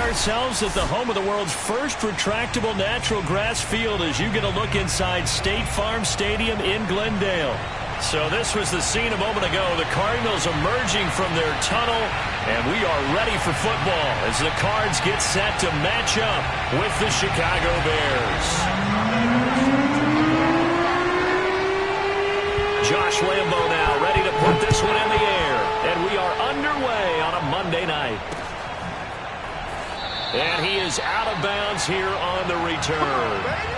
ourselves at the home of the world's first retractable natural grass field as you get a look inside State Farm Stadium in Glendale. So this was the scene a moment ago. The Cardinals emerging from their tunnel, and we are ready for football as the Cards get set to match up with the Chicago Bears. Josh Lambo now ready to put this one in the air, and we are underway on a Monday night. And he is out of bounds here on the return.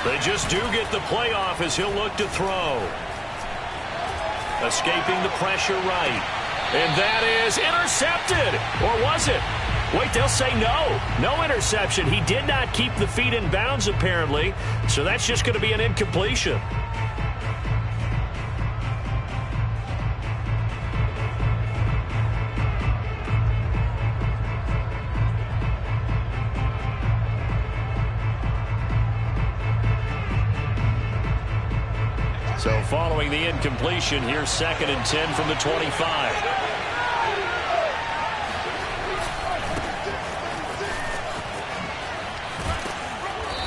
They just do get the playoff as he'll look to throw. Escaping the pressure right. And that is intercepted. Or was it? Wait, they'll say no. No interception. He did not keep the feet in bounds, apparently. So that's just going to be an incompletion. So following the incompletion, here's 2nd and 10 from the 25.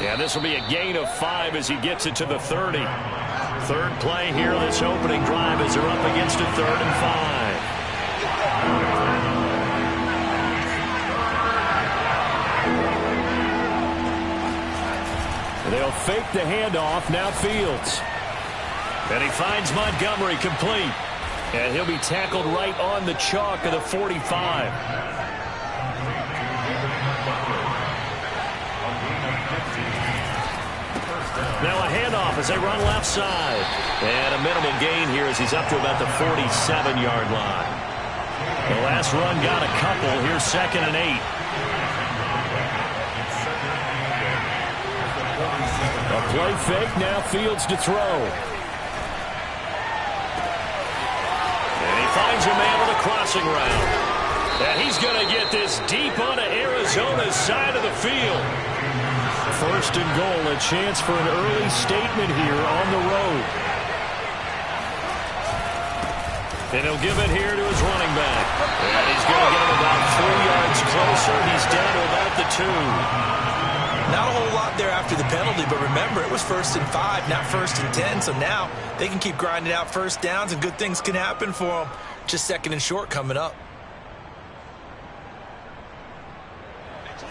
Yeah, this will be a gain of 5 as he gets it to the 30. Third play here this opening drive as they're up against a 3rd and 5. They'll fake the handoff. Now Fields. And he finds Montgomery complete. And he'll be tackled right on the chalk of the 45. Now a handoff as they run left side. And a minimal gain here as he's up to about the 47-yard line. The last run got a couple. Here's 2nd and 8. A play fake. Now Fields to throw. Finds a man with a crossing route. And he's going to get this deep onto Arizona's side of the field. 1st and goal, a chance for an early statement here on the road. And he'll give it here to his running back. And he's going to get him about 3 yards closer. He's down to about the 2. Not a whole lot there after the penalty, but remember, it was 1st and 5, not 1st and 10, so now they can keep grinding out first downs and good things can happen for them. Just 2nd and short coming up.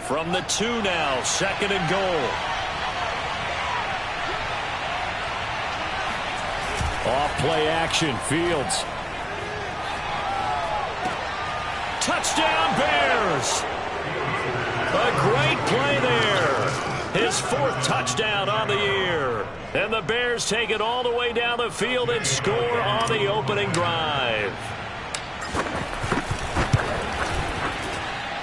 From the 2 now, 2nd and goal. Off play action, Fields. Touchdown Bears! A great play there. His 4th touchdown on the year. And the Bears take it all the way down the field and score on the opening drive.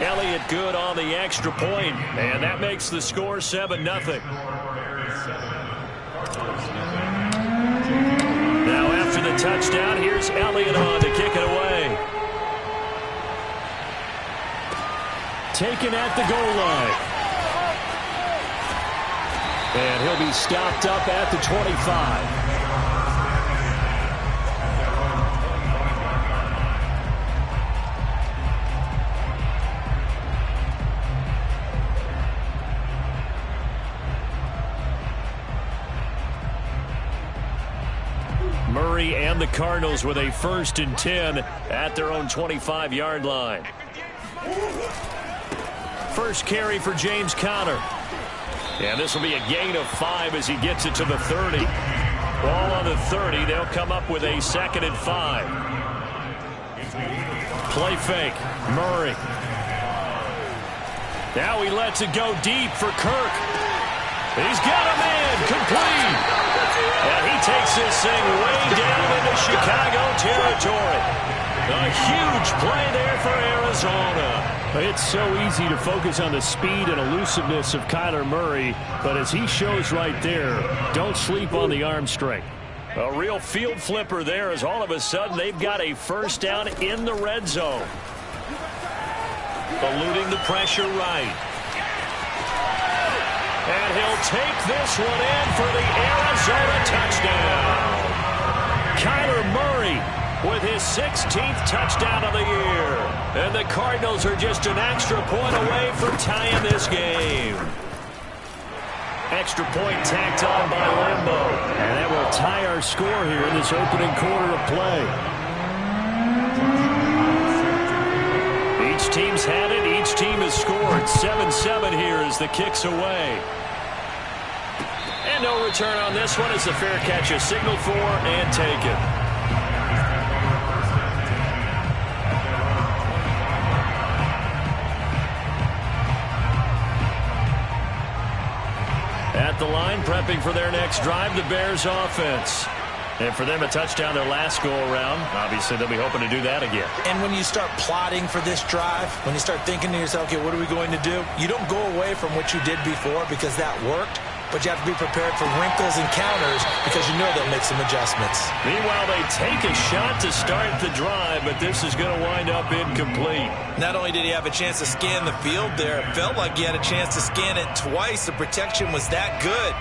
Elliott good on the extra point, and that makes the score 7-0. Now after the touchdown, here's Elliott on to kick it away. Taken at the goal line. And he'll be stopped up at the 25. Murray and the Cardinals with a 1st and 10 at their own 25-yard line. First carry for James Conner. And this will be a gain of 5 as he gets it to the 30. Ball on the 30. They'll come up with a 2nd and 5. Play fake. Murray. Now he lets it go deep for Kirk. He's got a man. Complete. And he takes this thing way down into Chicago territory. A huge play there for Arizona. It's so easy to focus on the speed and elusiveness of Kyler Murray, but as he shows right there, don't sleep on the arm strength. A real field flipper there as all of a sudden they've got a 1st down in the red zone. Eluding the pressure right. And he'll take this one in for the Arizona touchdown. Kyler Murray with his 16th touchdown of the year. And the Cardinals are just an extra point away from tying this game. Extra point tacked on by Lambeau. And that will tie our score here in this opening quarter of play. Each team's had it. Each team has scored. 7-7 here as the kick's away. And no return on this one as the fair catch is signaled for and taken. At the line, prepping for their next drive, the Bears offense. And for them, a touchdown their last go-around. Obviously, they'll be hoping to do that again. And when you start plotting for this drive, when you start thinking to yourself, okay, what are we going to do? You don't go away from what you did before because that worked. But you have to be prepared for wrinkles and counters because you know they'll make some adjustments. Meanwhile, they take a shot to start the drive, but this is going to wind up incomplete. Not only did he have a chance to scan the field there, it felt like he had a chance to scan it twice. The protection was that good.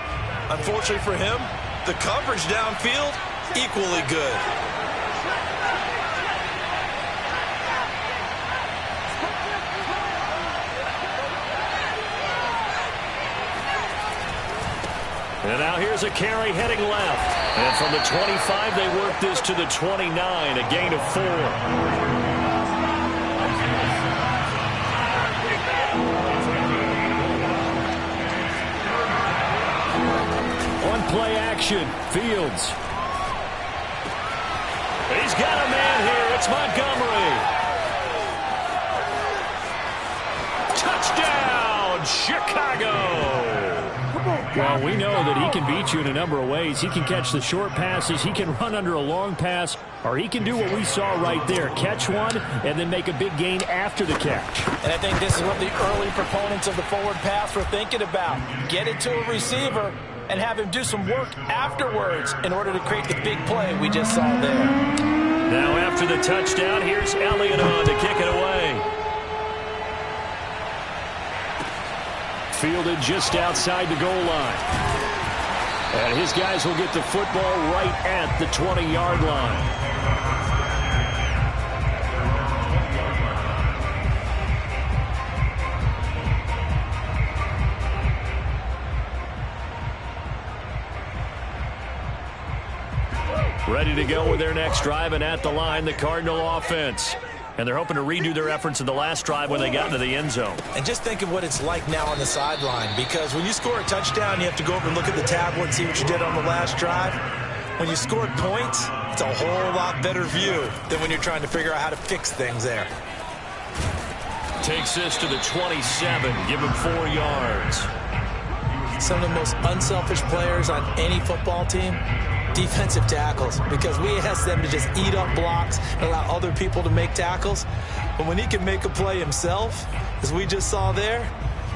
Unfortunately for him, the coverage downfield, equally good. And now here's a carry heading left. And from the 25, they work this to the 29, a gain of 4. On play action, Fields. He's got a man here. It's Montgomery. Touchdown, Chicago. Well, we know that he can beat you in a number of ways. He can catch the short passes, he can run under a long pass, or he can do what we saw right there, catch one and then make a big gain after the catch. And I think this is what the early proponents of the forward pass were thinking about. Get it to a receiver and have him do some work afterwards in order to create the big play we just saw there. Now after the touchdown, here's Elliott on to kick it away. Fielded just outside the goal line. And his guys will get the football right at the 20-yard line. Ready to go with their next drive, and at the line, the Cardinal offense. And they're hoping to redo their efforts in the last drive when they got into the end zone. And just think of what it's like now on the sideline, because when you score a touchdown, you have to go over and look at the tablet and see what you did on the last drive. When you scored points, it's a whole lot better view than when you're trying to figure out how to fix things there. Takes this to the 27, give him 4 yards. Some of the most unselfish players on any football team, defensive tackles, because we ask them to just eat up blocks and allow other people to make tackles. But when he can make a play himself, as we just saw there,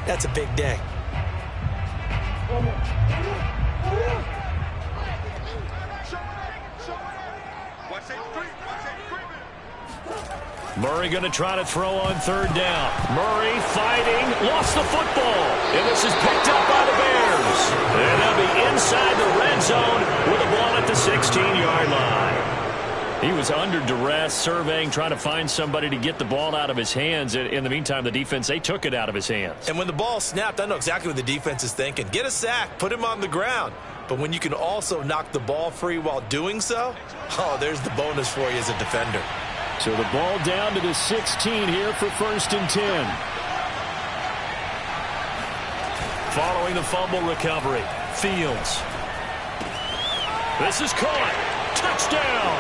that's a big day. Murray going to try to throw on 3rd down. Murray fighting, lost the football. And this is picked up by the Bears. And they'll be inside the red zone with the ball at the 16-yard line. He was under duress, surveying, trying to find somebody to get the ball out of his hands. In the meantime, the defense, they took it out of his hands. And when the ball snapped, I know exactly what the defense is thinking. Get a sack, put him on the ground. But when you can also knock the ball free while doing so, oh, there's the bonus for you as a defender. So the ball down to the 16 here for 1st and 10. Following the fumble recovery, Fields. This is caught. Touchdown.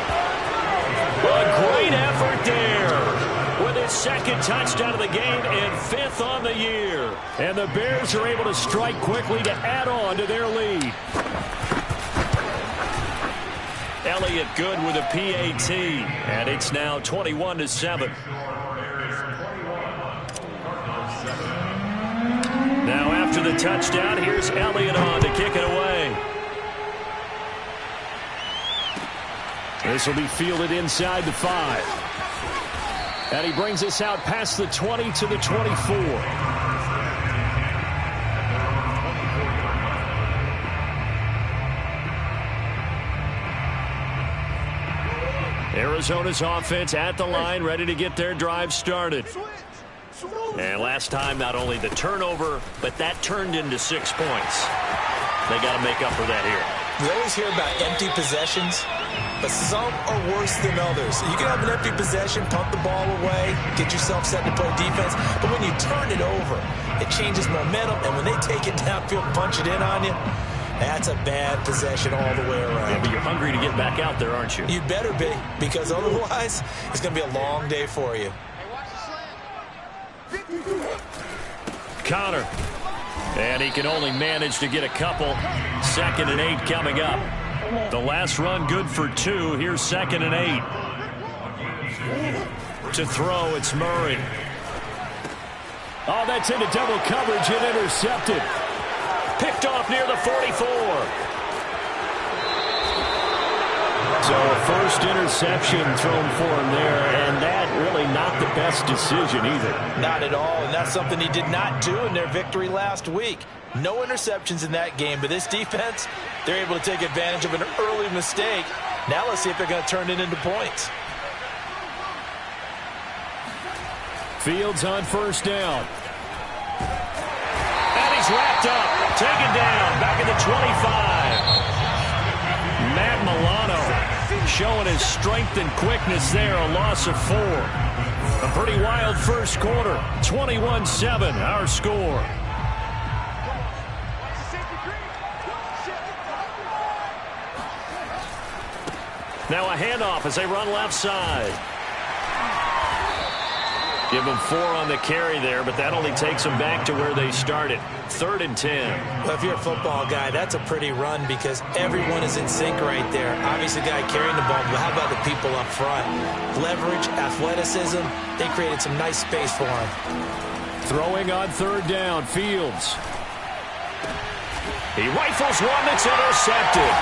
A great effort there. With his second touchdown of the game and 5th on the year. And the Bears are able to strike quickly to add on to their lead. Elliott good with a PAT. And it's now 21-7. Now after the touchdown, here's Elliott on to kick it away. This will be fielded inside the 5. And he brings us out past the 20 to the 24. Arizona's offense at the line, ready to get their drive started. And last time, not only the turnover, but that turned into 6 points. They got to make up for that here. We always hear about empty possessions, but some are worse than others. You can have an empty possession, pump the ball away, get yourself set to play defense, but when you turn it over, it changes momentum, and when they take it downfield and punch it in on you, that's a bad possession all the way around. Yeah, but you're hungry to get back out there, aren't you? You better be, because otherwise, it's going to be a long day for you. Connor. And he can only manage to get a couple. 2nd and 8 coming up. The last run good for 2. Here's 2nd and 8. To throw, it's Murray. Oh, that's into double coverage and intercepted. Picked off near the 44. So first interception thrown for him there, and that really not the best decision either. Not at all, and that's something he did not do in their victory last week. No interceptions in that game, but this defense, they're able to take advantage of an early mistake. Now let's see if they're going to turn it into points. Fields on first down. And he's wrapped up, taken down, back at the 25. Matt Milano showing his strength and quickness there, a loss of 4. A pretty wild first quarter, 21-7, our score. Now a handoff as they run left side. Give them 4 on the carry there, but that only takes them back to where they started. 3rd and 10. Well, if you're a football guy, that's a pretty run because everyone is in sync right there. Obviously, the guy carrying the ball, but how about the people up front? Leverage, athleticism, they created some nice space for him. Throwing on 3rd down, Fields. He rifles one that's intercepted.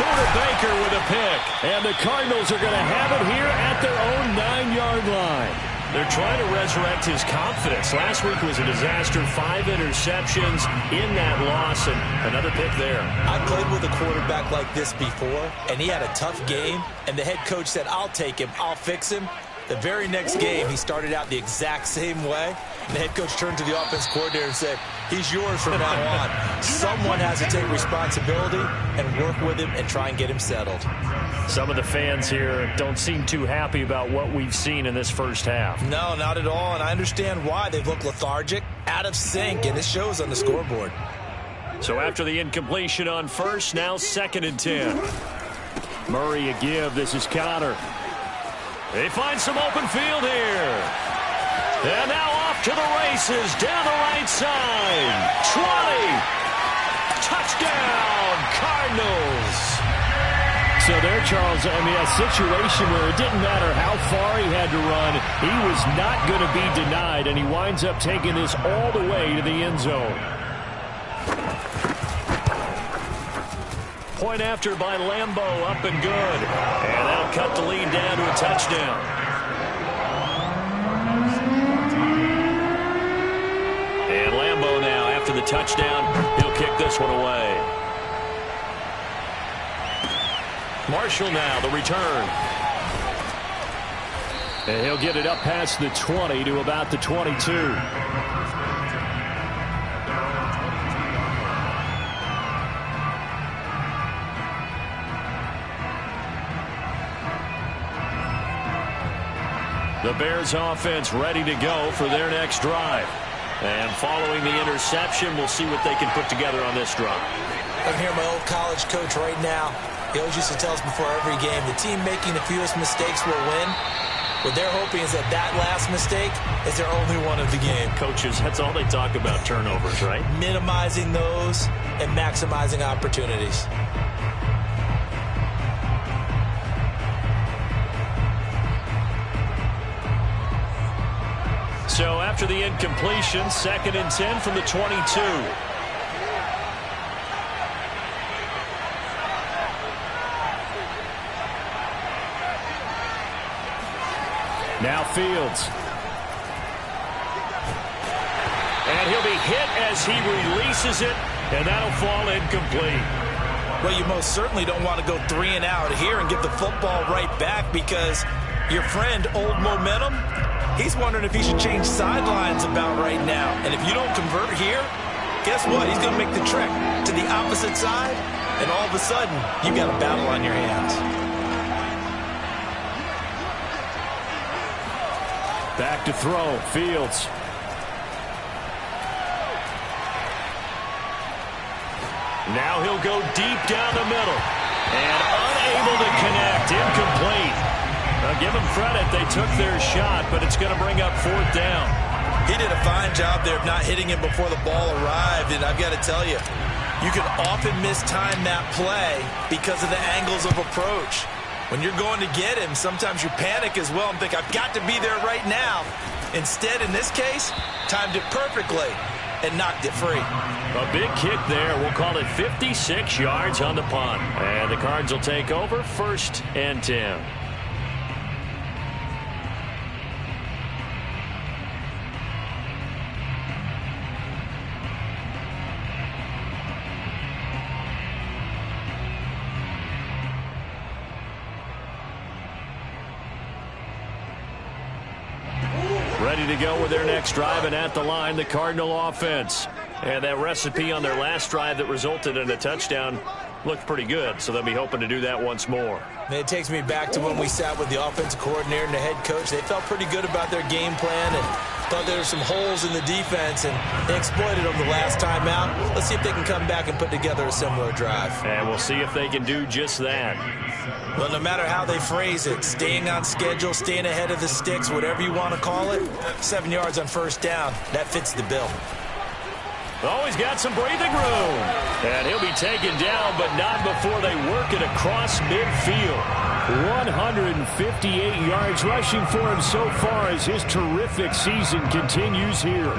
Buda Baker with a pick. And the Cardinals are going to have it here at their own 9-yard line. They're trying to resurrect his confidence. Last week was a disaster. 5 interceptions in that loss, and another pick there. I played with a quarterback like this before, and he had a tough game, and the head coach said, I'll take him, I'll fix him. The very next game, he started out the exact same way. And the head coach turned to the offense coordinator and said, he's yours from now on. Someone has to take responsibility and work with him and try and get him settled. Some of the fans here don't seem too happy about what we've seen in this first half. No, not at all, and I understand why. They've looked lethargic, out of sync, and it shows on the scoreboard. So after the incompletion on first, now 2nd and 10. Murray a give. This is Connor. They find some open field here. And now off to the races down the right side. 20. Touchdown, Cardinals. So there, Charles, I mean, a situation where it didn't matter how far he had to run. He was not going to be denied, and he winds up taking this all the way to the end zone. Point after by Lambo, up and good. And that'll cut the lead down to a touchdown. And Lambo now, after the touchdown, he'll kick this one away. Marshall now, the return. And he'll get it up past the 20 to about the 22. The Bears offense ready to go for their next drive. And following the interception, we'll see what they can put together on this drive. I'm here, my old college coach right now. He always used to tell us before every game, the team making the fewest mistakes will win. What they're hoping is that that last mistake is their only one of the game. Coaches, that's all they talk about, turnovers, right? Minimizing those and maximizing opportunities. So after the incompletion, 2nd and 10 from the 22. Now Fields. And he'll be hit as he releases it, and that'll fall incomplete. Well, you most certainly don't want to go 3 and out here and get the football right back, because your friend, Old Momentum, he's wondering if he should change sidelines about right now. And if you don't convert here, guess what? He's going to make the trek to the opposite side, and all of a sudden, you've got a battle on your hands. Back to throw, Fields. Now he'll go deep down the middle. And unable to connect, incomplete. Now give them credit, they took their shot, but it's going to bring up 4th down. He did a fine job there of not hitting him before the ball arrived, and I've got to tell you, you can often mistime that play because of the angles of approach. When you're going to get him, sometimes you panic as well and think, I've got to be there right now. Instead, in this case, timed it perfectly and knocked it free. A big kick there. We'll call it 56 yards on the punt. And the Cards will take over, 1st and 10. Ready to go with their next drive, and at the line, the Cardinal offense. And that recipe on their last drive that resulted in a touchdown looked pretty good, so they'll be hoping to do that once more. And it takes me back to when we sat with the offensive coordinator and the head coach. They felt pretty good about their game plan and thought there were some holes in the defense, and they exploited them the last time out. Let's see if they can come back and put together a similar drive. And we'll see if they can do just that. Well, no matter how they phrase it, staying on schedule, staying ahead of the sticks, whatever you want to call it, 7 yards on 1st down, that fits the bill. Oh, he's got some breathing room. And he'll be taken down, but not before they work it across midfield. 158 yards rushing for him so far as his terrific season continues here.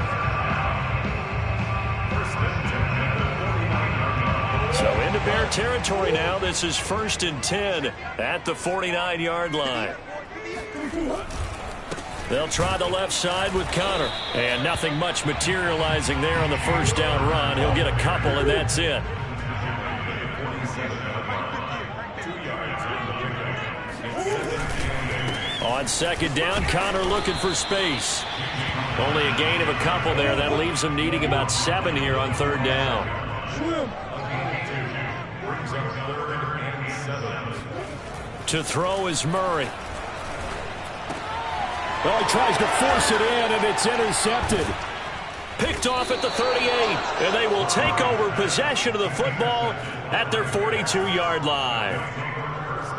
So into Bear territory now. This is 1st and 10 at the 49-yard line. They'll try the left side with Connor. And nothing much materializing there on the 1st down run. He'll get a couple, and that's it. On 2nd down, Connor looking for space. Only a gain of a couple there. That leaves him needing about 7 here on 3rd down. To throw is Murray. Well, he tries to force it in, and it's intercepted. Picked off at the 38, and they will take over possession of the football at their 42-yard line.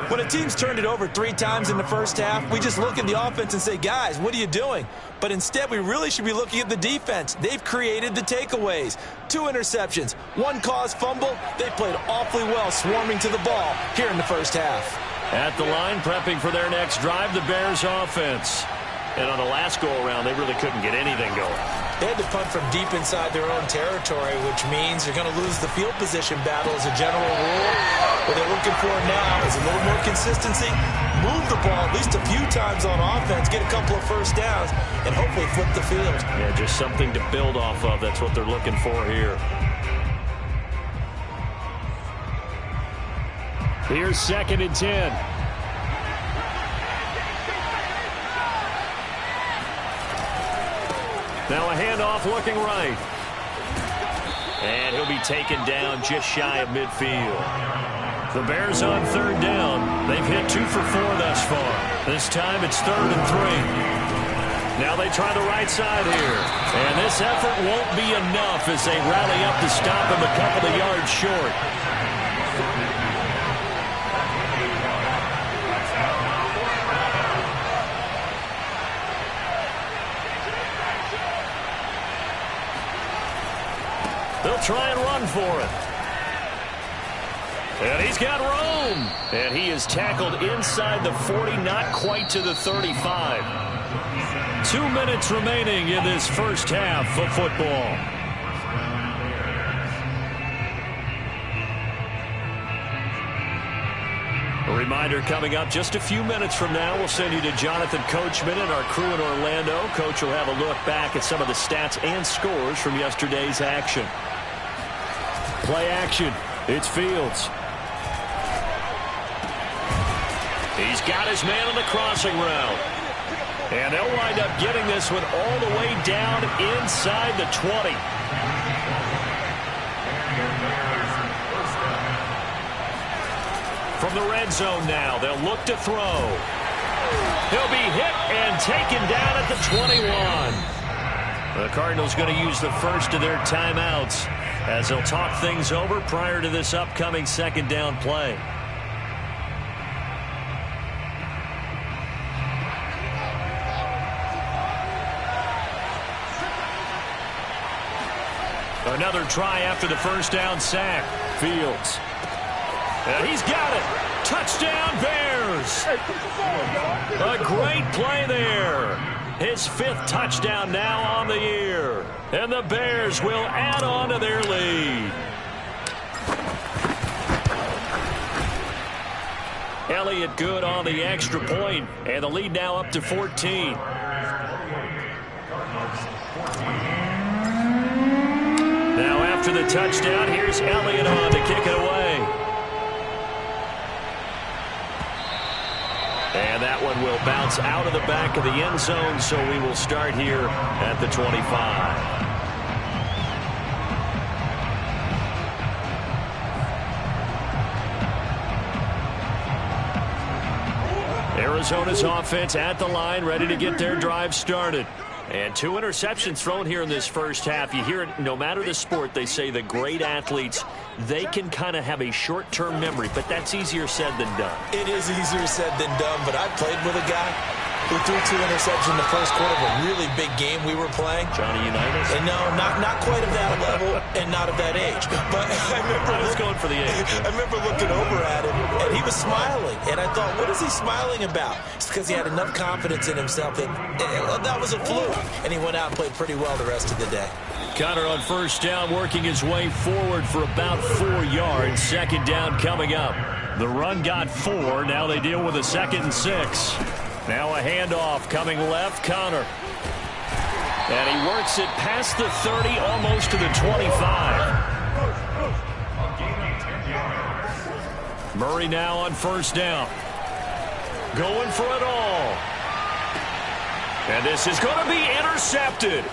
When a team's turned it over 3 times in the first half, we just look at the offense and say, guys, what are you doing? But instead, we really should be looking at the defense. They've created the takeaways. 2 interceptions, 1 caused fumble. They played awfully well swarming to the ball here in the first half. At the line, prepping for their next drive, the Bears offense. And on the last go-around, they really couldn't get anything going. They had to punt from deep inside their own territory, which means they're going to lose the field position battle as a general rule. What they're looking for now is a little more consistency, move the ball at least a few times on offense, get a couple of 1st downs, and hopefully flip the field. Yeah, just something to build off of. That's what they're looking for here. Here's 2nd and 10. Now a handoff looking right. And he'll be taken down just shy of midfield. The Bears on 3rd down. They've hit 2 for 4 thus far. This time it's 3rd and 3. Now they try the right side here. And this effort won't be enough as they rally up to stop him a couple of yards short. They'll try and run for it. And he's got room. And he is tackled inside the 40, not quite to the 35. 2 minutes remaining in this first half of football. A reminder coming up just a few minutes from now. We'll send you to Jonathan Coachman and our crew in Orlando. Coach will have a look back at some of the stats and scores from yesterday's action. Play action. It's Fields. He's got his man on the crossing route. And they'll wind up getting this one all the way down inside the 20. From the red zone now, they'll look to throw. He'll be hit and taken down at the 21. The Cardinals going to use the first of their timeouts as they'll talk things over prior to this upcoming second down play. Another try after the first down sack. Fields. And he's got it. Touchdown, Bears. A great play there. His 5th touchdown now on the year. And the Bears will add on to their lead. Elliott good on the extra point, and the lead now up to 14. Now after the touchdown, here's Elliott on to kick it away. And that one will bounce out of the back of the end zone, so we will start here at the 25. Arizona's offense at the line, ready to get their drive started. And 2 interceptions thrown here in this first half. You hear it, no matter the sport, they say the great athletes, they can kind of have a short-term memory, but that's easier said than done. It is easier said than done, but I played with a guy who threw 2 interceptions in the first quarter of a really big game we were playing. Johnny Unitas? And no, not quite of that level and not of that age. But I was going for the age. I remember looking over at him, and he was smiling. And I thought, what is he smiling about? It's because he had enough confidence in himself that was a fluke. And he went out and played pretty well the rest of the day. Connor on first down, working his way forward for about 4 yards. Second down coming up. The run got 4. Now they deal with a 2nd and 6. Now a handoff coming left, Connor. And he works it past the 30, almost to the 25. Murray now on first down. Going for it all. And this is going to be intercepted.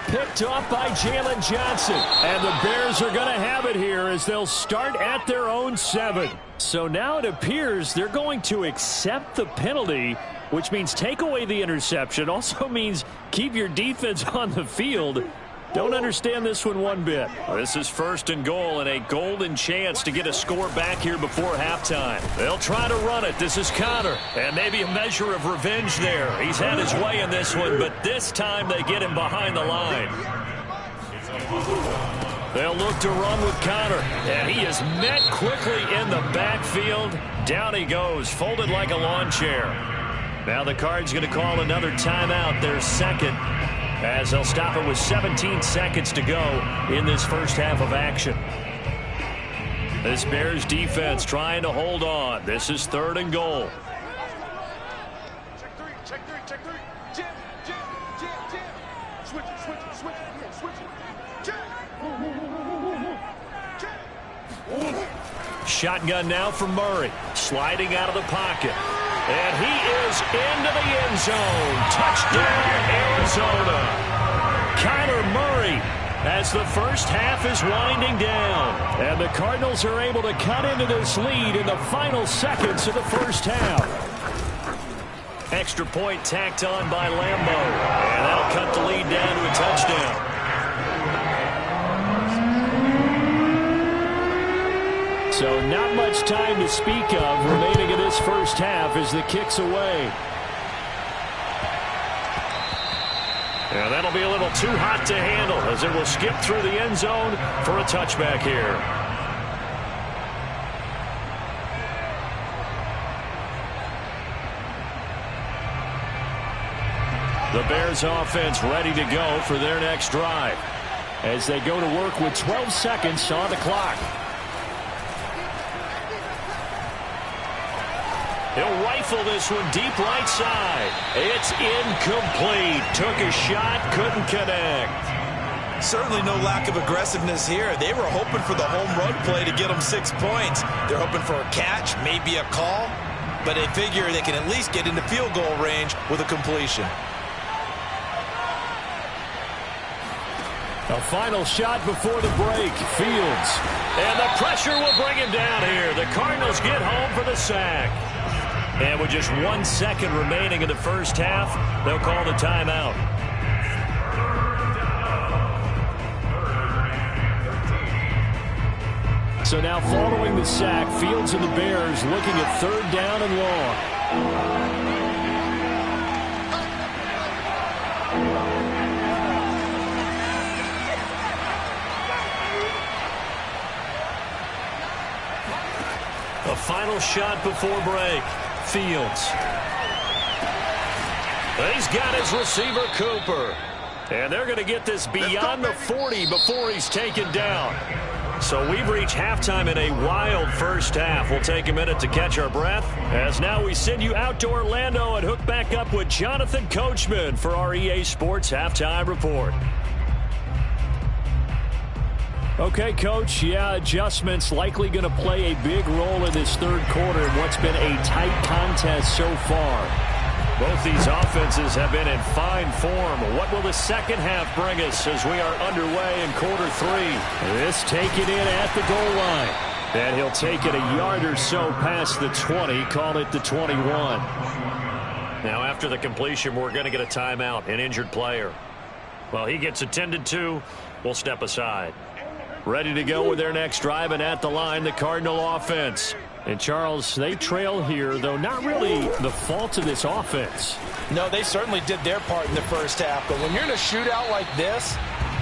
Picked off by Jalen Johnson. And the Bears are going to have it here as they'll start at their own 7. So now it appears they're going to accept the penalty, which means take away the interception. Also means keep your defense on the field. Don't understand this one bit. This is 1st and goal and a golden chance to get a score back here before halftime. They'll try to run it. This is Connor. And maybe a measure of revenge there. He's had his way in this one, but this time they get him behind the line. They'll look to run with Connor. And he is met quickly in the backfield. Down he goes, folded like a lawn chair. Now the Cards going to call another timeout, their 2nd, as they'll stop it with 17 seconds to go in this first half of action. This Bears defense trying to hold on. This is 3rd and goal. Check three. Jam. Switch it. Shotgun now for Murray. Sliding out of the pocket. And he is into the end zone. Touchdown, Arizona. Kyler Murray as the first half is winding down. And the Cardinals are able to cut into this lead in the final seconds of the first half. Extra point tacked on by Lambeau. And that'll cut the lead down to a touchdown. So not much time to speak of remaining in this first half as the kick's away. And that'll be a little too hot to handle as it will skip through the end zone for a touchback here. The Bears offense ready to go for their next drive as they go to work with 12 seconds on the clock. He'll rifle this one deep right side. It's incomplete. Took a shot, couldn't connect. Certainly no lack of aggressiveness here. They were hoping for the home run play to get them 6 points. They're hoping for a catch, maybe a call, but they figure they can at least get into field goal range with a completion. A final shot before the break. Fields. And the pressure will bring him down here. The Cardinals get home for the sack. And with just 1 second remaining in the first half, they'll call the timeout. So now following the sack, Fields and the Bears looking at 3rd down and long. A final shot before break. Fields. He's got his receiver, Cooper. And they're going to get this beyond the 40 before he's taken down. So we've reached halftime in a wild first half. We'll take a minute to catch our breath as now we send you out to Orlando and hook back up with Jonathan Coachman for our EA Sports Halftime Report. Okay, Coach, adjustments likely going to play a big role in this 3rd quarter in what's been a tight contest so far. Both these offenses have been in fine form. What will the second half bring us as we are underway in quarter 3? This taken in at the goal line. And he'll take it a yard or so past the 20, call it the 21. Now after the completion, we're going to get a timeout, an injured player. Well, he gets attended to. We'll step aside. Ready to go with their next drive, and at the line, the Cardinal offense. And, Charles, they trail here, though not really the fault of this offense. No, they certainly did their part in the first half. But when you're in a shootout like this,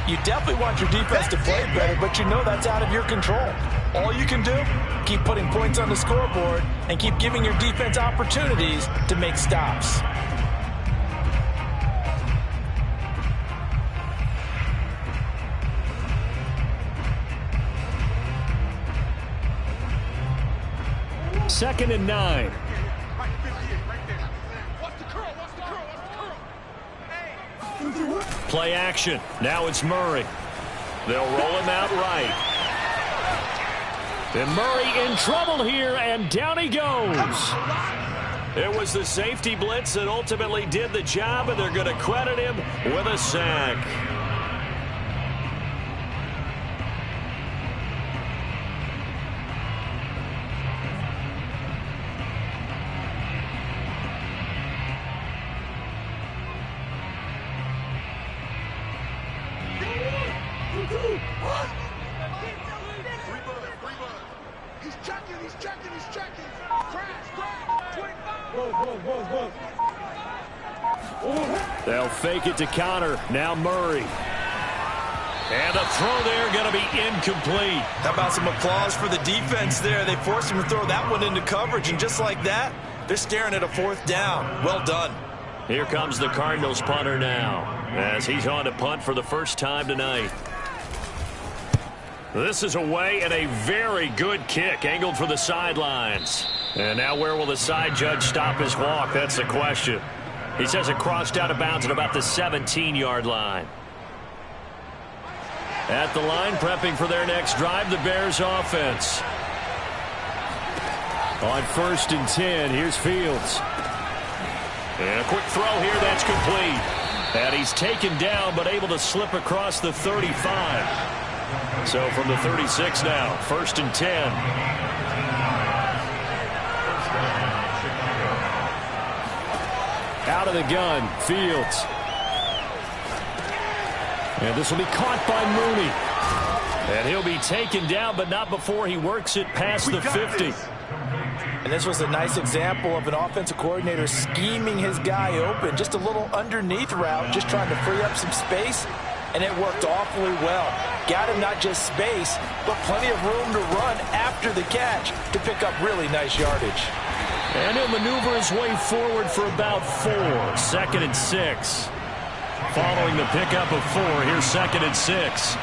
you definitely want your defense to play better, but you know that's out of your control. All you can do, keep putting points on the scoreboard and keep giving your defense opportunities to make stops. Second and 9. Play action. Now it's Murray. They'll roll him out right. And Murray in trouble here, and down he goes. It was the safety blitz that ultimately did the job, and they're going to credit him with a sack. They'll fake it to counter. Now Murray. And a throw there going to be incomplete. How about some applause for the defense there? They forced him to throw that one into coverage, and just like that, they're staring at a 4th down. Well done. Here comes the Cardinals punter now as he's on to punt for the first time tonight. This is away, and a very good kick angled for the sidelines. And now where will the side judge stop his walk? That's the question. He says it crossed out of bounds at about the 17-yard line. At the line, prepping for their next drive, the Bears offense. On 1st and 10, here's Fields. And a quick throw here, that's complete. And he's taken down, but able to slip across the 35. So from the 36 now, 1st and 10. Out of the gun, Fields. And this will be caught by Mooney. And he'll be taken down, but not before he works it past the 50. And this was a nice example of an offensive coordinator scheming his guy open. Just a little underneath route, just trying to free up some space, and it worked awfully well. Got him not just space, but plenty of room to run after the catch to pick up really nice yardage. And he'll maneuver his way forward for about 4. 2nd and 6. Following the pickup of 4, here's 2nd and 6.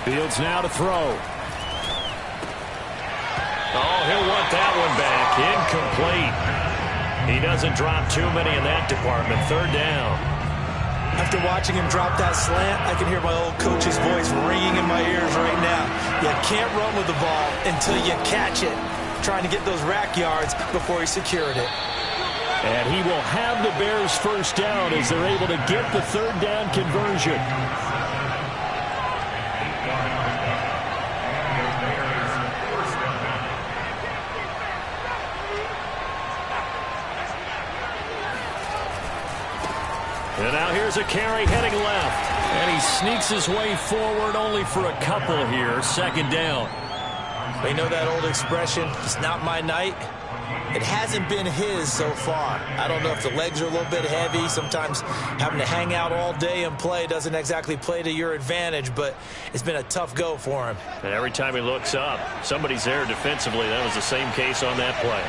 Fields now to throw. Oh, he'll want that one back. Incomplete. He doesn't drop too many in that department. 3rd down. After watching him drop that slant, I can hear my old coach's voice ringing in my ears right now. You can't run with the ball until you catch it. Trying to get those rack yards before he secured it. And he will have the Bears first down as they're able to get the 3rd down conversion. And now here's a carry heading left. And he sneaks his way forward only for a couple here. 2nd down. You know that old expression, it's not my night? It hasn't been his so far. I don't know if the legs are a little bit heavy. Sometimes having to hang out all day and play doesn't exactly play to your advantage, but it's been a tough go for him. And every time he looks up, somebody's there defensively. That was the same case on that play.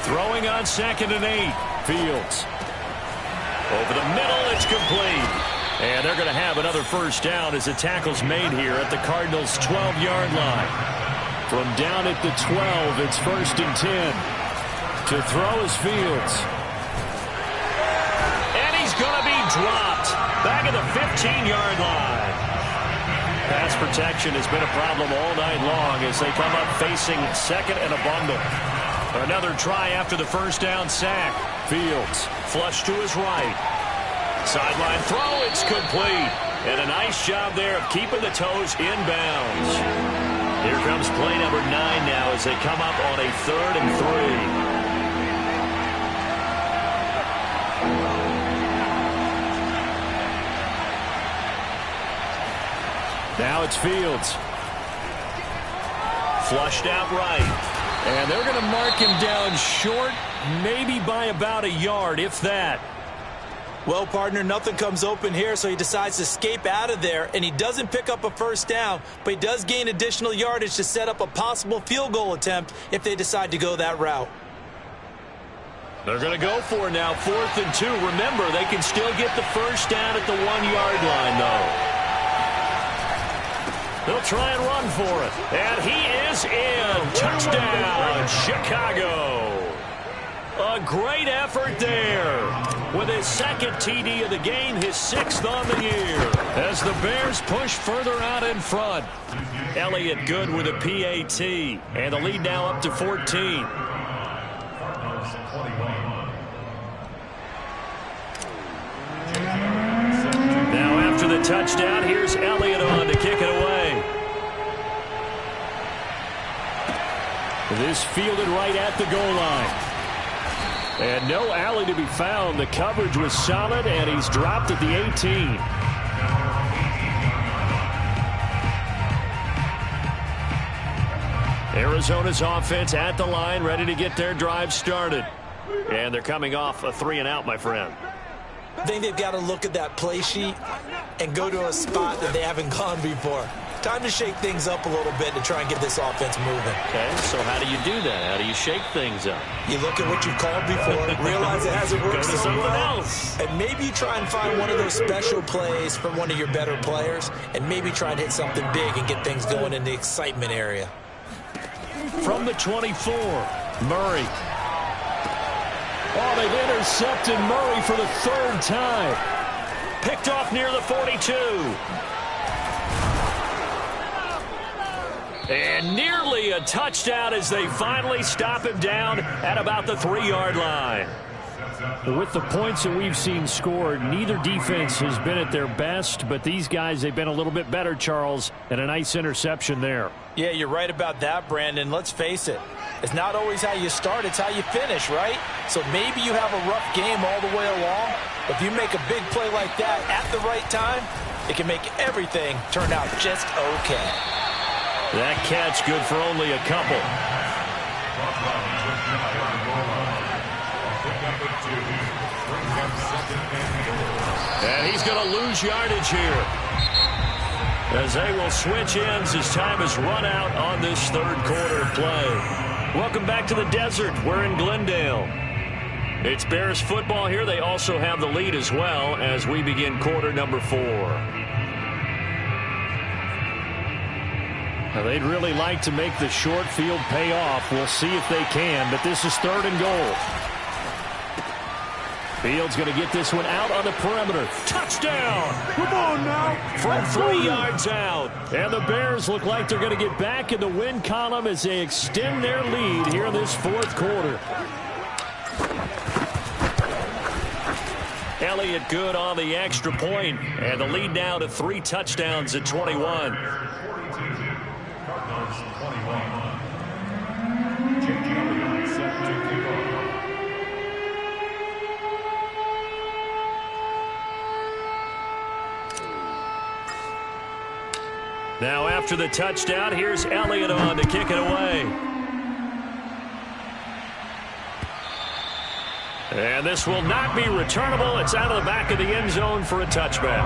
Throwing on 2nd and 8. Fields. Over the middle, it's complete. And they're going to have another first down as the tackle's made here at the Cardinals' 12-yard line. From down at the 12, it's 1st and 10. To throw is Fields. And he's going to be dropped. Back at the 15-yard line. Pass protection has been a problem all night long as they come up facing 2nd and a bundle. Another try after the first down sack. Fields flush to his right. Sideline throw, it's complete. And a nice job there of keeping the toes inbounds. Here comes play number 9 now as they come up on a 3rd and 3. Now it's Fields. Flushed out right. And they're going to mark him down short, maybe by about a yard, if that. Well, partner, nothing comes open here, so he decides to escape out of there, and he doesn't pick up a first down, but he does gain additional yardage to set up a possible field goal attempt if they decide to go that route. They're going to go for it now, 4th and 2. Remember, they can still get the first down at the 1-yard line, though. They'll try and run for it. And he is in. Touchdown, Chicago. A great effort there. With his 2nd TD of the game, his 6th on the year. As the Bears push further out in front. Elliott good with a PAT. And the lead now up to 14. Now after the touchdown, here's Elliott on to kick it away. This fielded right at the goal line. And no alley to be found. The coverage was solid, and he's dropped at the 18. Arizona's offense at the line, ready to get their drive started. And they're coming off a 3-and-out, my friend. I think they've got to look at that play sheet and go to a spot that they haven't gone before. Time to shake things up a little bit to try and get this offense moving. Okay, so how do you do that? How do you shake things up? You look at what you've called before, realize it hasn't worked Go to so something well, else. and maybe you try and find one of those special plays from one of your better players, and maybe try and hit something big and get things going in the excitement area. From the 24, Murray. Oh, they've intercepted Murray for the 3rd time. Picked off near the 42. And nearly a touchdown as they finally stop him down at about the 3-yard line. With the points that we've seen scored, neither defense has been at their best, but these guys, they've been a little bit better, Charles, and a nice interception there. Yeah, you're right about that, Brandon. Let's face it. It's not always how you start, it's how you finish, right? So maybe you have a rough game all the way along, If you make a big play like that at the right time, it can make everything turn out just okay. That catch good for only a couple. And he's going to lose yardage here, as they will switch ends as time has run out on this third quarter play. Welcome back to the desert. We're in Glendale. It's Bears football here. They also have the lead as well as we begin quarter number 4. Now, they'd really like to make the short field pay off. We'll see if they can, but this is 3rd and goal. Fields going to get this one out on the perimeter. Touchdown! Come on now! From 3 yards out. And the Bears look like they're going to get back in the win column as they extend their lead here in this 4th quarter. Elliott good on the extra point, and the lead now to 3 touchdowns at 21. Now after the touchdown, here's Elliott on to kick it away. And this will not be returnable. It's out of the back of the end zone for a touchback.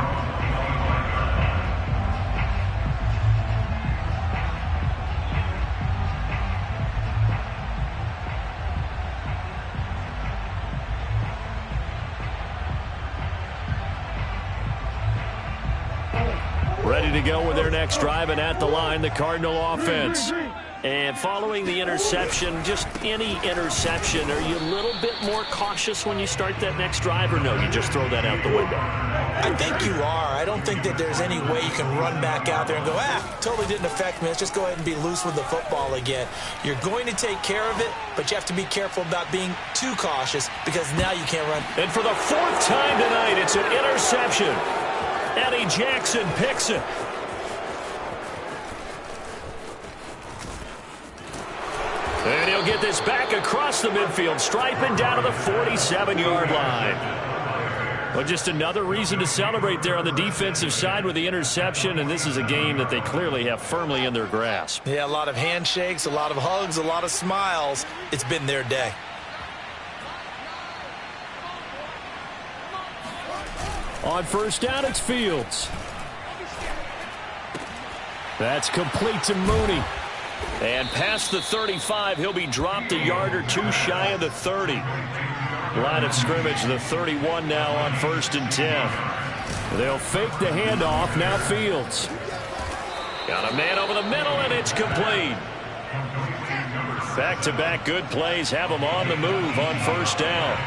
Ready to go with their next drive, and at the line, the Cardinal offense. And following the interception, just any interception, are you a little bit more cautious when you start that next drive, or no, you just throw that out the window? I think you are. I don't think that there's any way you can run back out there and go, totally didn't affect me. Let's just go ahead and be loose with the football again. You're going to take care of it, but you have to be careful about being too cautious because now you can't run. And for the 4th time tonight, it's an interception. Eddie Jackson picks it. And he'll get this back across the midfield stripe and down to the 47-yard line. Well, just another reason to celebrate there on the defensive side with the interception, and this is a game that they clearly have firmly in their grasp. Yeah, a lot of handshakes, a lot of hugs, a lot of smiles. It's been their day. On first down, it's Fields. That's complete to Mooney. And past the 35, he'll be dropped a yard or 2 shy of the 30. Line of scrimmage, the 31 now on 1st and 10. They'll fake the handoff. Now Fields. Got a man over the middle, and it's complete. Back-to-back good plays have them on the move on 1st down.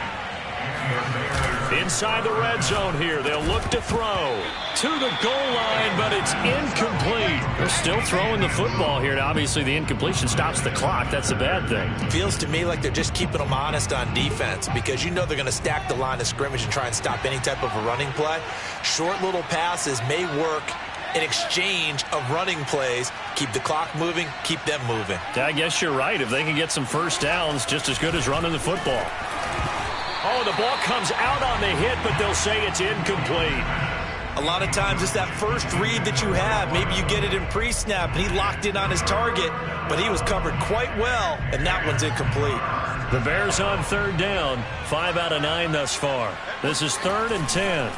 Inside the red zone here, they'll look to throw to the goal line, but it's incomplete. They're still throwing the football here, and obviously the incompletion stops the clock. That's a bad thing. Feels to me like they're just keeping them honest on defense because you know they're going to stack the line of scrimmage and try and stop any type of a running play. Short little passes may work in exchange of running plays. Keep the clock moving, keep them moving. I guess you're right. If they can get some first downs, just as good as running the football. Oh, the ball comes out on the hit, but they'll say it's incomplete. A lot of times it's that first read that you have. Maybe you get it in pre-snap, and he locked in on his target, but he was covered quite well, and that one's incomplete. The Bears on 3rd down, 5 out of 9 thus far. This is 3rd and 10.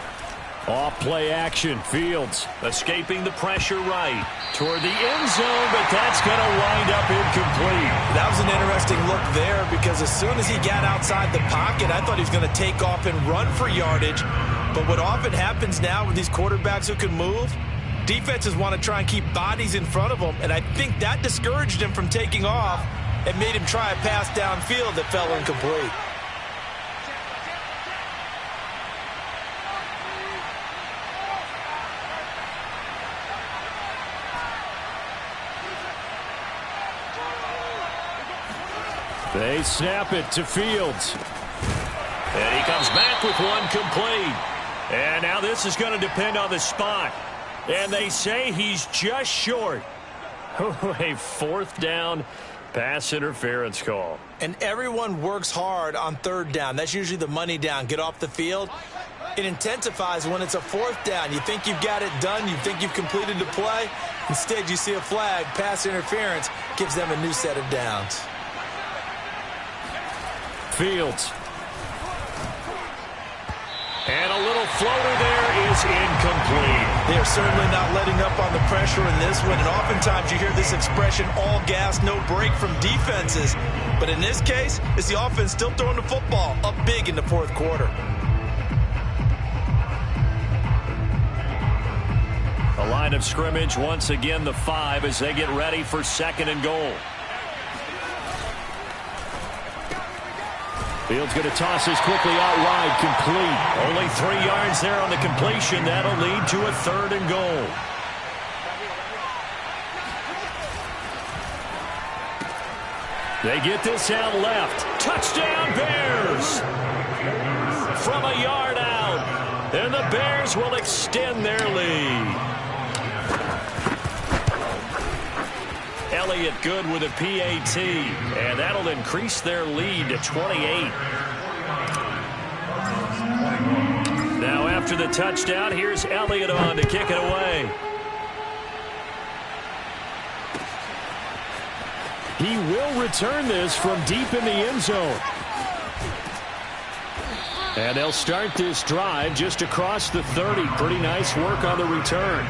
Off play action. Fields escaping the pressure right toward the end zone, but that's going to wind up incomplete. That was an interesting look there because as soon as he got outside the pocket, I thought he was going to take off and run for yardage. But what often happens now with these quarterbacks who can move, defenses want to try and keep bodies in front of them, and I think that discouraged him from taking off and made him try a pass downfield that fell incomplete. They snap it to Fields. And he comes back with one complete. And now this is going to depend on the spot. And they say he's just short. A 4th down pass interference call. And everyone works hard on 3rd down. That's usually the money down. Get off the field. It intensifies when it's a fourth down. You think you've got it done. You think you've completed the play. Instead, you see a flag. Pass interference gives them a new set of downs. Fields. And a little floater there is incomplete. They're certainly not letting up on the pressure in this one. And oftentimes you hear this expression, all gas, no break from defenses. But in this case, it's the offense still throwing the football up big in the fourth quarter. The line of scrimmage, once again, the 5 as they get ready for 2nd and goal. Fields going to toss this quickly out wide, complete. Only 3 yards there on the completion. That'll lead to a 3rd and goal. They get this out left. Touchdown, Bears! From a yard out. And the Bears will extend their lead. Elliott good with a PAT, and that'll increase their lead to 28. Now after the touchdown, here's Elliott on to kick it away. He will return this from deep in the end zone. And they'll start this drive just across the 30. Pretty nice work on the return.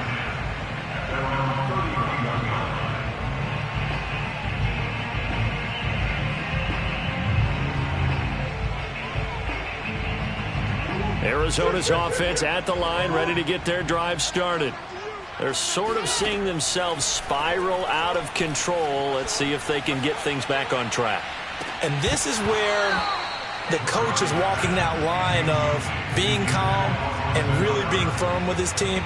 Arizona's offense at the line, ready to get their drive started. They're sort of seeing themselves spiral out of control. Let's see if they can get things back on track. And this is where the coach is walking that line of being calm and really being firm with his team.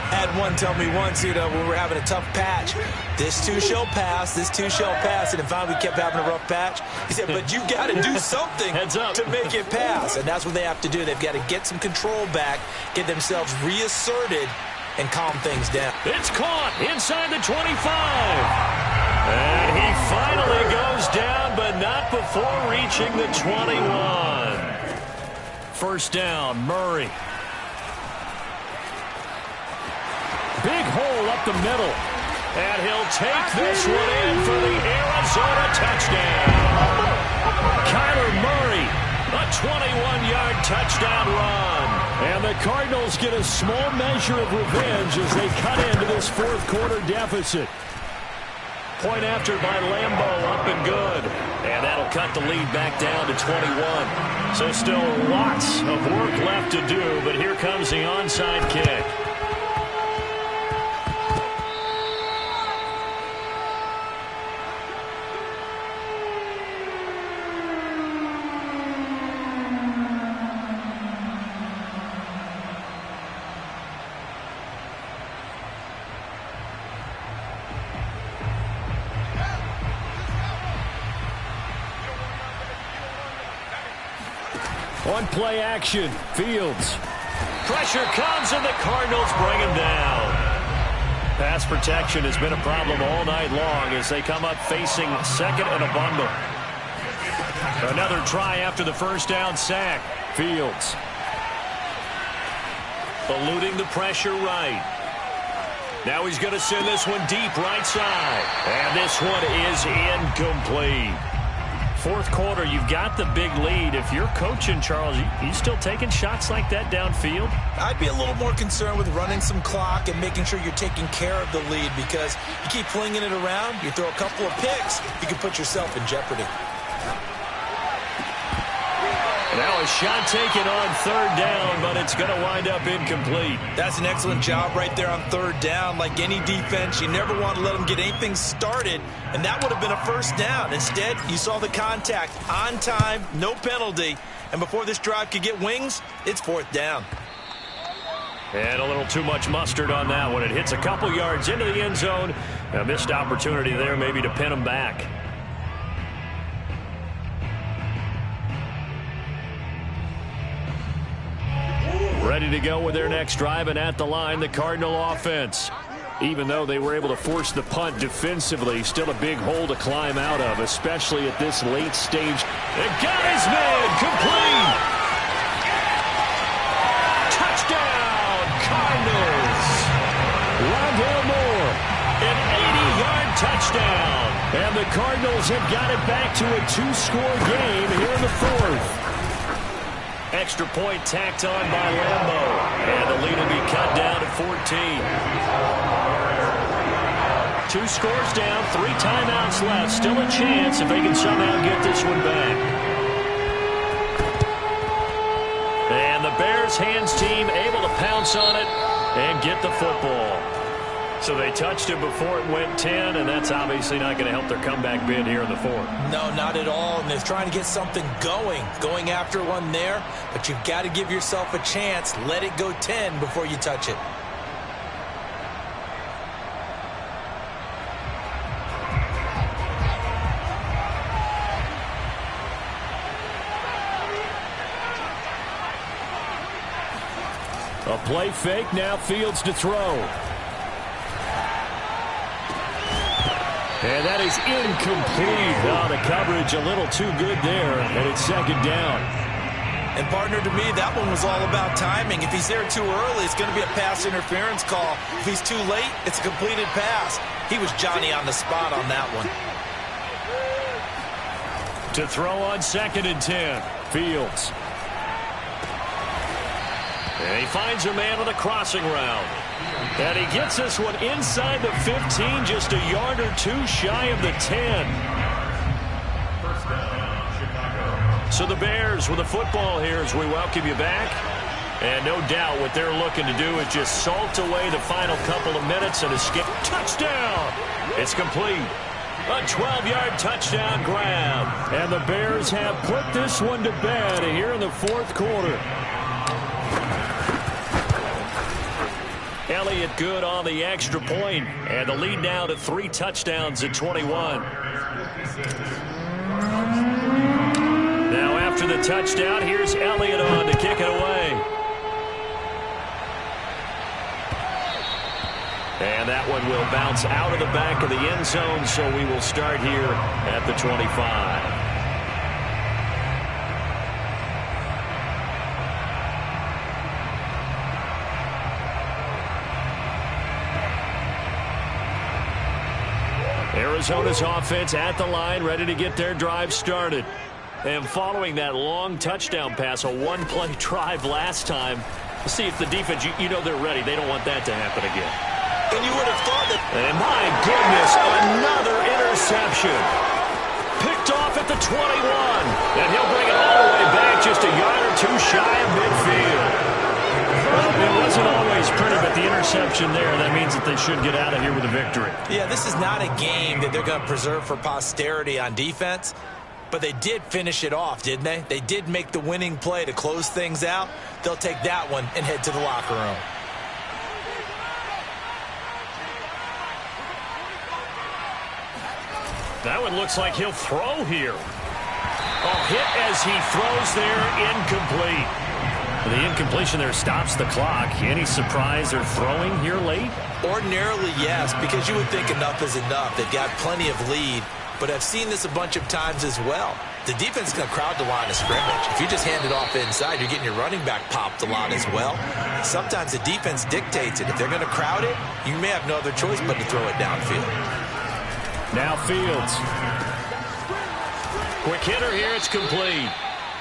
I had one tell me once, when we were having a tough patch, this too shall pass, this too shall pass, and finally we kept having a rough patch. He said, but you got to do something to make it pass, and that's what they have to do. They've got to get some control back, get themselves reasserted, and calm things down. It's caught inside the 25. And he finally goes down, but not before reaching the 21. First down, Murray. Big hole up the middle. And he'll take this one in for the Arizona touchdown. Kyler Murray, a 21-yard touchdown run. And the Cardinals get a small measure of revenge as they cut into this fourth quarter deficit. Point after by Lambeau, up and good. And that'll cut the lead back down to 21. So still lots of work left to do, but here comes the onside kick. On play action, Fields. Pressure comes and the Cardinals bring him down. Pass protection has been a problem all night long as they come up facing 2nd and a bundle. Another try after the first down sack. Fields. Eluding the pressure right. Now he's going to send this one deep right side. And this one is incomplete. Fourth quarter, you've got the big lead. If you're coaching, Charles, you still taking shots like that downfield? I'd be a little more concerned with running some clock and making sure you're taking care of the lead, because you keep flinging it around, you throw a couple of picks, you can put yourself in jeopardy. Now a shot taken on 3rd down, but it's going to wind up incomplete. That's an excellent job right there on 3rd down. Like any defense, you never want to let them get anything started, and that would have been a first down. Instead, you saw the contact on time, no penalty, and before this drive could get wings, it's 4th down. And a little too much mustard on that one. It hits a couple yards into the end zone. A missed opportunity there maybe to pin them back. Ready to go with their next drive, and at the line, the Cardinal offense. Even though they were able to force the punt defensively, still a big hole to climb out of, especially at this late stage. It got his man complete. touchdown. And the Cardinals have got it back to a 2-score game here in the fourth. Extra point tacked on by Lambo. And the lead will be cut down to 14. 2 scores down, 3 timeouts left. Still a chance if they can somehow get this one back. And the Bears hands team able to pounce on it and get the football. So they touched it before it went 10, and that's obviously not going to help their comeback bid here in the fourth. No, not at all, and they're trying to get something going after one there, but you've got to give yourself a chance. Let it go 10 before you touch it. A play fake, now Fields to throw. And that is incomplete. Oh, the coverage a little too good there, and it's second down. And, partner, to me, that one was all about timing. If he's there too early, it's going to be a pass interference call. If he's too late, it's a completed pass. He was Johnny on the spot on that one. To throw on 2nd and 10. Fields. And he finds a man on the crossing route. And he gets this one inside the 15, just a yard or 2 shy of the 10. So the Bears with the football here as we welcome you back. And no doubt what they're looking to do is just salt away the final couple of minutes and escape. Touchdown! It's complete. A 12-yard touchdown grab. And the Bears have put this one to bed here in the fourth quarter. Elliott good on the extra point, and the lead now to 3 touchdowns at 21. Now after the touchdown, here's Elliott on to kick it away. And that one will bounce out of the back of the end zone, so we will start here at the 25. Arizona's offense at the line, ready to get their drive started. And following that long touchdown pass, a one-play drive last time, see if the defense, you know they're ready. They don't want that to happen again. And you would have thought that. And my goodness, another interception. Picked off at the 21. And he'll bring it all the way back, just a yard or 2 shy of midfield. Well, it wasn't always pretty, but the interception there, that means that they should get out of here with a victory. Yeah, this is not a game that they're going to preserve for posterity on defense, but they did finish it off, didn't they? They did make the winning play to close things out. They'll take that one and head to the locker room. That one looks like he'll throw here. Oh, hit as he throws there, incomplete. The incompletion there stops the clock. Any surprise they're throwing here late? Ordinarily, yes, because you would think enough is enough. They've got plenty of lead, but I've seen this a bunch of times as well. The defense is going to crowd the line of scrimmage. If you just hand it off inside, you're getting your running back popped a lot as well. Sometimes the defense dictates it. If they're going to crowd it, you may have no other choice but to throw it downfield. Now Fields. Quick hitter here, it's complete.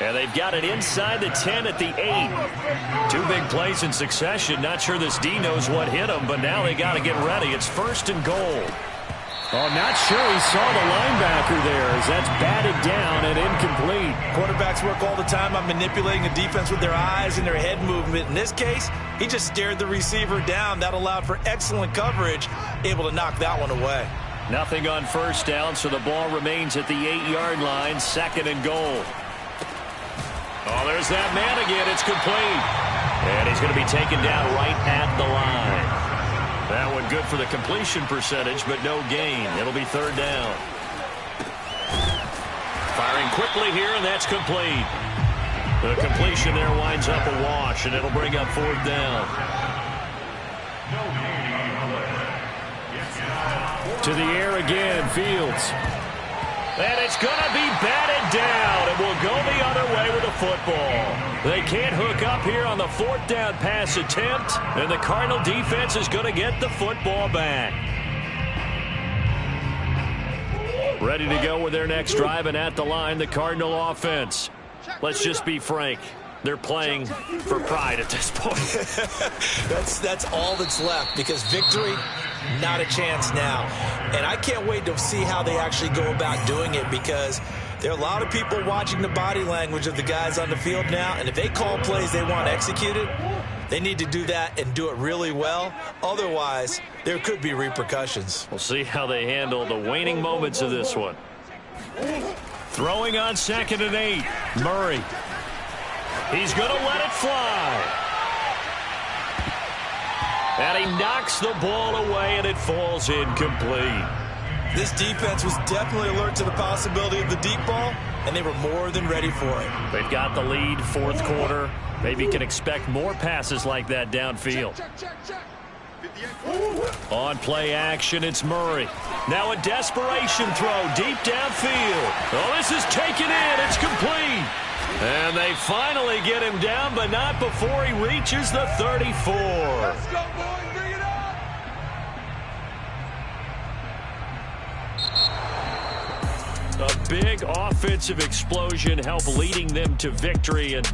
And they've got it inside the 10 at the 8. 2 big plays in succession. Not sure this D knows what hit him, but now they got to get ready. It's 1st and goal. Oh, not sure he saw the linebacker there as that's batted down and incomplete. Quarterbacks work all the time on manipulating a defense with their eyes and their head movement. In this case, he just stared the receiver down. That allowed for excellent coverage, able to knock that one away. Nothing on 1st down, so the ball remains at the 8-yard line. 2nd and goal. Oh, there's that man again. It's complete. And he's going to be taken down right at the line. That one good for the completion percentage, but no gain. It'll be 3rd down. Firing quickly here, and that's complete. The completion there winds up a wash, and it'll bring up 4th down. To the air again, Fields. And it's going to be batted down, and we'll go the other way with the football. They can't hook up here on the 4th down pass attempt, and the Cardinal defense is going to get the football back. Ready to go with their next drive, and at the line, the Cardinal offense. Let's just be frank. They're playing for pride at this point. That's all that's left, because victory, not a chance now. And I can't wait to see how they actually go about doing it, because there are a lot of people watching the body language of the guys on the field now, and if they call plays they want executed, they need to do that and do it really well. Otherwise, there could be repercussions. We'll see how they handle the waning moments of this one. Throwing on 2nd and 8. Murray. He's going to let it fly. And he knocks the ball away, and it falls incomplete. This defense was definitely alert to the possibility of the deep ball, and they were more than ready for it. They've got the lead, 4th quarter. Maybe can expect more passes like that downfield. On play action, it's Murray. Now a desperation throw deep downfield. Oh, this is taken in. It's complete. And they finally get him down, but not before he reaches the 34. Let's go, boys. Bring it on. A big offensive explosion helped leading them to victory, and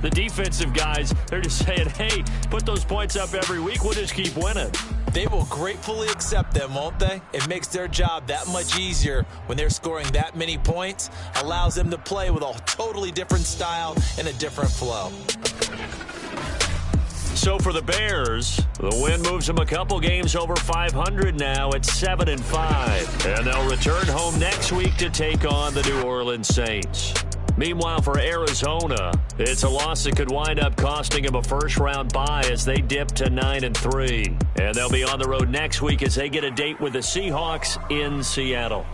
the defensive guys, they're just saying, hey, put those points up every week, we'll just keep winning. They will gratefully accept them, won't they? It makes their job that much easier when they're scoring that many points, allows them to play with a totally different style and a different flow. So for the Bears, the win moves them a couple games over 500 now at 7-5. And they'll return home next week to take on the New Orleans Saints. Meanwhile, for Arizona, it's a loss that could wind up costing them a first-round bye as they dip to 9-3. And they'll be on the road next week as they get a date with the Seahawks in Seattle.